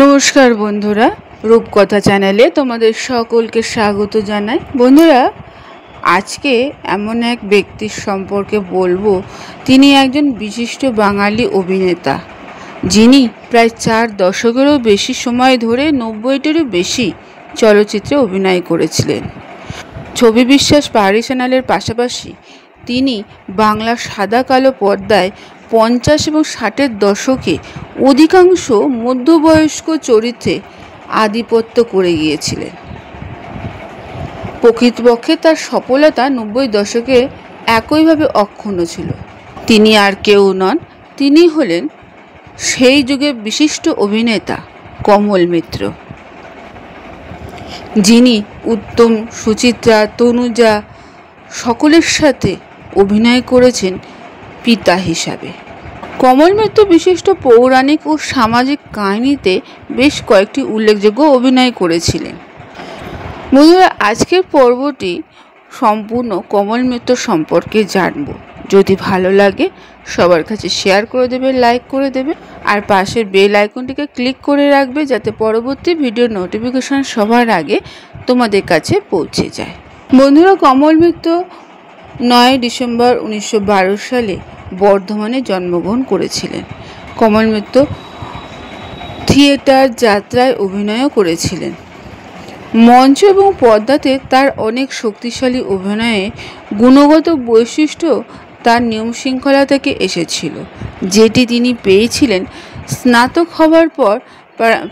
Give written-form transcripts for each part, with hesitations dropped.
নমস্কার বন্ধুরা, রূপকথা চ্যানেলে তোমাদের সকলকে স্বাগত জানাই। বন্ধুরা, আজকে এমন এক ব্যক্তির সম্পর্কে বলবো, তিনি একজন বিশিষ্ট বাঙালি অভিনেতা, যিনি প্রায় 4 দশকেরও বেশি সময় ধরে 90টিরও বেশি চলচ্চিত্রে অভিনয় করেছিলেন। ছবি বিশ্বাস পাহাড়ি চ্যানেলের পাশাপাশি তিনি বাংলা সাদা কালো পর্দায় 50 এবং 60-এর দশকে অধিকাংশ মধ্যবয়স্ক চরিত্রে আধিপত্য করে গিয়েছিলেন। প্রকৃতপক্ষে তার সফলতা 90 দশকে একইভাবে অক্ষুণ্ণ ছিল। তিনি আর কেউ নন, তিনি হলেন সেই যুগের বিশিষ্ট অভিনেতা কমল মিত্র, যিনি উত্তম, সুচিত্রা, তনুজা সকলের সাথে অভিনয় করেছেন পিতা হিসাবে। কমল মিত্র বিশিষ্ট পৌরাণিক ও সামাজিক কাহিনীতে বেশ কয়েকটি উল্লেখযোগ্য অভিনয় করেছিলেন। বন্ধুরা, আজকের পর্বটি সম্পূর্ণ কমল মিত্র সম্পর্কে জানব। যদি ভালো লাগে সবার কাছে শেয়ার করে দেবে, লাইক করে দেবে, আর পাশের বেল আইকনটিকে ক্লিক করে রাখবে, যাতে পরবর্তী ভিডিওর নোটিফিকেশন সবার আগে তোমাদের কাছে পৌঁছে যায়। বন্ধুরা, কমল মিত্র 9 ডিসেম্বর 1912 সালে বর্ধমানে জন্মগ্রহণ করেছিলেন। কমল মিত্র থিয়েটার যাত্রায় অভিনয়ও করেছিলেন। মঞ্চ এবং পর্দাতে তার অনেক শক্তিশালী অভিনয়ে গুণগত বৈশিষ্ট্য তার নিয়মশৃঙ্খলা থেকে এসেছিল, যেটি তিনি পেয়েছিলেন স্নাতক হওয়ার পর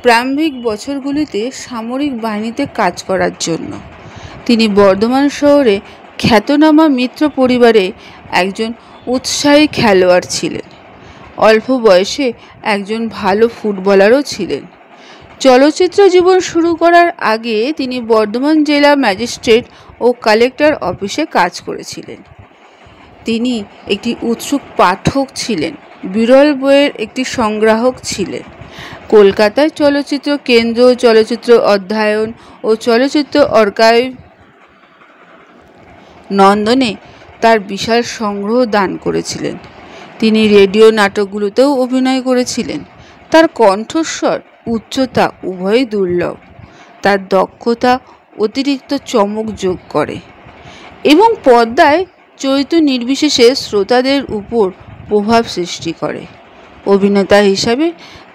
প্রারম্ভিক বছরগুলিতে সামরিক বাহিনীতে কাজ করার জন্য। তিনি বর্ধমান শহরে খ্যাতনামা মিত্র পরিবারে একজন উৎসাহী খেলোয়াড় ছিলেন। অল্প বয়সে একজন ভালো ফুটবলারও ছিলেন। চলচ্চিত্র জীবন শুরু করার আগে তিনি বর্ধমান জেলা ম্যাজিস্ট্রেট ও কালেক্টর অফিসে কাজ করেছিলেন। তিনি একটি উৎসুক পাঠক ছিলেন, বিরল বইয়ের একটি সংগ্রাহক ছিলেন। কলকাতায় চলচ্চিত্র কেন্দ্র, চলচ্চিত্র অধ্যয়ন ও চলচ্চিত্র আর্কাইভ নন্দনে তার বিশাল সংগ্রহ দান করেছিলেন। তিনি রেডিও নাটকগুলোতেও অভিনয় করেছিলেন। তার কণ্ঠস্বর, উচ্চতা উভয়ই দুর্লভ। তার দক্ষতা অতিরিক্ত চমক যোগ করে এবং পর্দায় চরিত্র নির্বিশেষে শ্রোতাদের উপর প্রভাব সৃষ্টি করে। অভিনেতা হিসাবে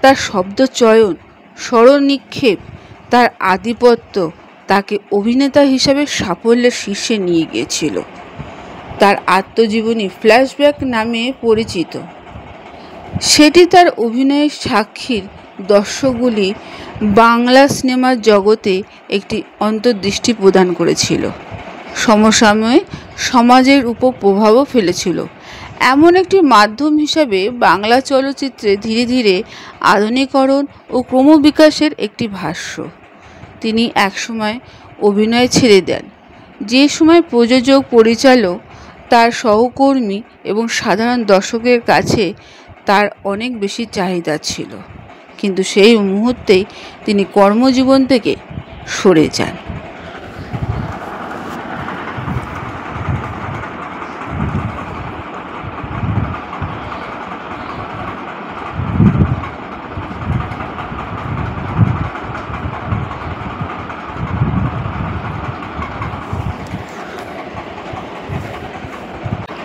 তার শব্দচয়ন, স্বরনিক্ষেপ, তার আধিপত্য তাকে অভিনেতা হিসাবে সাফল্যের শীর্ষে নিয়ে গিয়েছিল। তার আত্মজীবনী ফ্ল্যাশব্যাক নামে পরিচিত, সেটি তার অভিনয়ের সাক্ষীর দর্শকগুলি বাংলা সিনেমার জগতে একটি অন্তর্দৃষ্টি প্রদান করেছিল, সমসাময়িক সমাজের উপর প্রভাবও ফেলেছিল। এমন একটি মাধ্যম হিসাবে বাংলা চলচ্চিত্রে ধীরে ধীরে আধুনিকরণ ও ক্রমবিকাশের একটি ভাষ্য। তিনি একসময় অভিনয় ছেড়ে দেন, যে সময় প্রযোজক, পরিচালক, তার সহকর্মী এবং সাধারণ দর্শকের কাছে তার অনেক বেশি চাহিদা ছিল, কিন্তু সেই মুহূর্তেই তিনি কর্মজীবন থেকে সরে যান।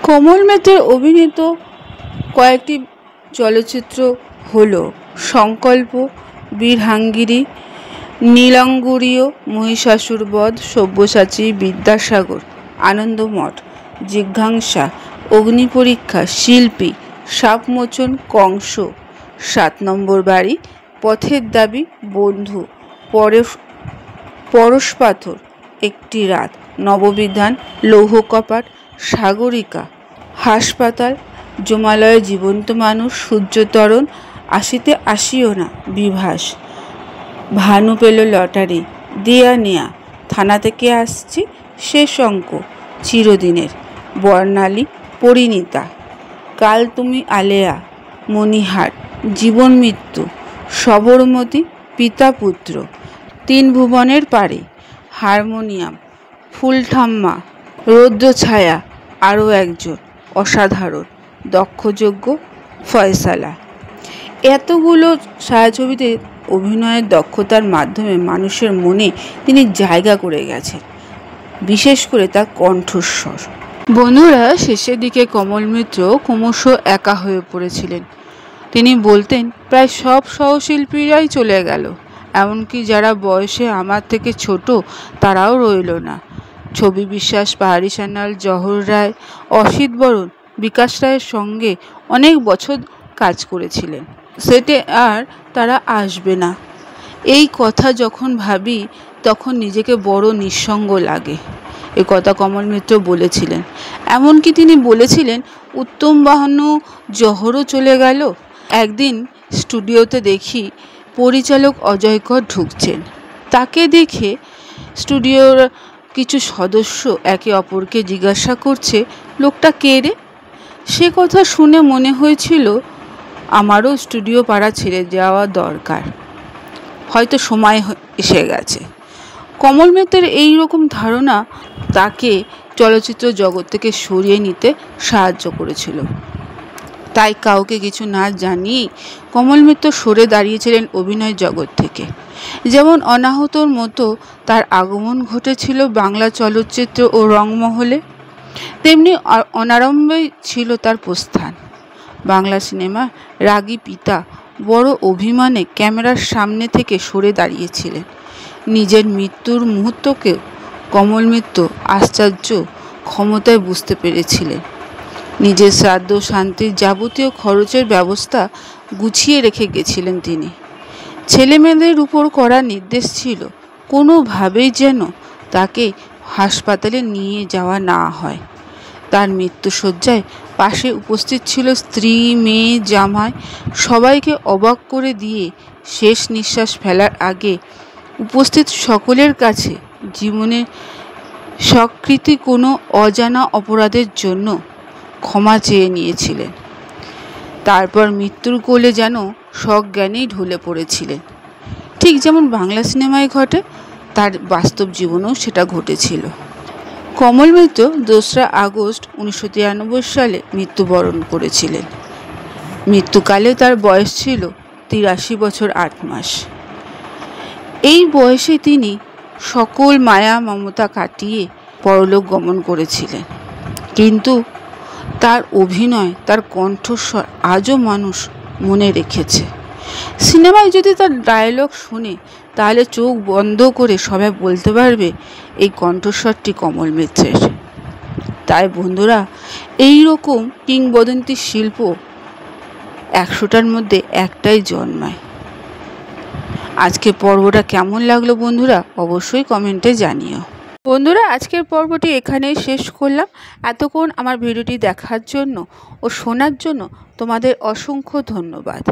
কমল মিত্রের অভিনীত কয়েকটি চলচ্চিত্র হল সংকল্প, বীরহাঙ্গিনী, নীলাঙ্গুরীয়, মহিষাসুর বধ, সব্যসাচী, বিদ্যাসাগর, আনন্দমঠ, জিঘাংসা, অগ্নিপরীক্ষা, শিল্পী, সাপমোচন, কংস, 7 নম্বর বাড়ি, পথের দাবি, বন্ধু, পরশপাথর, একটি রাত, নববিধান, লৌহকপাট, সাগরিকা, হাসপাতাল, জমালয়ে জীবন্ত মানুষ, সূর্যতরণ, আসিতে আসিও না, বিভাস, ভানু পেল লটারি, দেয়া নেয়া, থানা থেকে আসছি, শেষ অঙ্ক, চিরদিনের, বর্ণালী, পরিণীতা, কাল তুমি আলেয়া, মণিহার, জীবন মৃত্যু, সবরমতী, পিতা পুত্র, 3 ভুবনের পারে, হারমোনিয়াম, ফুলঠাম্মা, রৌদ্রছায়া, আরও একজন, অসাধারণ, দক্ষযজ্ঞ, ফয়সালা। এতগুলো ছায়াছবিতে অভিনয়ের দক্ষতার মাধ্যমে মানুষের মনে তিনি জায়গা করে গেছেন, বিশেষ করে তার কণ্ঠস্বর। বন্ধুরা, শেষের দিকে কমল মিত্র ক্রমশ একা হয়ে পড়েছিলেন। তিনি বলতেন, প্রায় সব সহশিল্পীরাই চলে গেল, এমনকি যারা বয়সে আমার থেকে ছোট তারাও রইল না। ছবি বিশ্বাস, পাহাড়ি সান্যাল, জহর রায়, অসিত বরণ, বিকাশ রায়ের সঙ্গে অনেক বছর কাজ করেছিলেন। সেটে আর তারা আসবে না, এই কথা যখন ভাবি তখন নিজেকে বড় নিঃসঙ্গ লাগে। এ কথা কমল মিত্র বলেছিলেন। এমনকি তিনি বলেছিলেন, উত্তম বাহানু, জহরও চলে গেল। একদিন স্টুডিওতে দেখি পরিচালক অজয় কর ঢুকছেন। তাকে দেখে স্টুডিওর কিছু সদস্য একে অপরকে জিজ্ঞাসা করছে, লোকটা কে রে? সে কথা শুনে মনে হয়েছিল আমারও স্টুডিও পাড়া ছেড়ে যাওয়া দরকার, হয়তো সময় এসে গেছে। কমল মিত্রের এই রকম ধারণা তাকে চলচ্চিত্র জগৎ থেকে সরিয়ে নিতে সাহায্য করেছিল। তাই কাউকে কিছু না জানিয়েই কমল মিত্র সরে দাঁড়িয়েছিলেন অভিনয় জগৎ থেকে। যেমন অনাহতর মতো তার আগমন ঘটেছিল বাংলা চলচ্চিত্র ও রংমহলে, তেমনি অনারম্ভই ছিল তার প্রস্থান। বাংলা সিনেমা রাগী পিতা বড় অভিমানে ক্যামেরার সামনে থেকে সরে দাঁড়িয়েছিলেন। নিজের মৃত্যুর মুহূর্তকেও কমল মিত্র আশ্চর্য ক্ষমতায় বুঝতে পেরেছিলেন। নিজের শ্রাদ্ধ শান্তির যাবতীয় খরচের ব্যবস্থা গুছিয়ে রেখে গেছিলেন তিনি। ছেলেমেয়েদের উপর করা নির্দেশ ছিল কোনোভাবেই যেন তাকে হাসপাতালে নিয়ে যাওয়া না হয়। তার মৃত্যুশয্যায় পাশে উপস্থিত ছিল স্ত্রী, মেয়ে, জামাই, সবাইকে অবাক করে দিয়ে শেষ নিঃশ্বাস ফেলার আগে উপস্থিত সকলের কাছে জীবনের স্বীকৃতি কোনো অজানা অপরাধের জন্য ক্ষমা চেয়ে নিয়েছিলেন। তারপর মৃত্যুর কোলে যেন সজ্ঞানেই ঢলে পড়েছিলেন। ঠিক যেমন বাংলা সিনেমায় ঘটে, তার বাস্তব জীবনেও সেটা ঘটেছিল। কমল মিত্র 2রা আগস্ট 1993 সালে মৃত্যুবরণ করেছিলেন। মৃত্যুকালে তার বয়স ছিল 83 বছর 8 মাস। এই বয়সে তিনি সকল মায়া মমতা কাটিয়ে পরলোক গমন করেছিলেন। কিন্তু তার অভিনয়, তার কণ্ঠস্বর আজও মানুষ মনে রেখেছে। সিনেমায় যদি তার ডায়লগ শুনে তাহলে চোখ বন্ধ করে সবাই বলতে পারবে এই কণ্ঠস্বরটি কমল মিত্রের। তাই বন্ধুরা, এই রকম কিংবদন্তি শিল্প 100টার মধ্যে একটাই জন্মায়। আজকের পর্বটা কেমন লাগলো বন্ধুরা, অবশ্যই কমেন্টে জানিও। বন্ধুরা, আজকের পর্বটি এখানেই শেষ করলাম। এতক্ষণ আমার ভিডিওটি দেখার জন্য ও শোনার জন্য তোমাদের অসংখ্য ধন্যবাদ।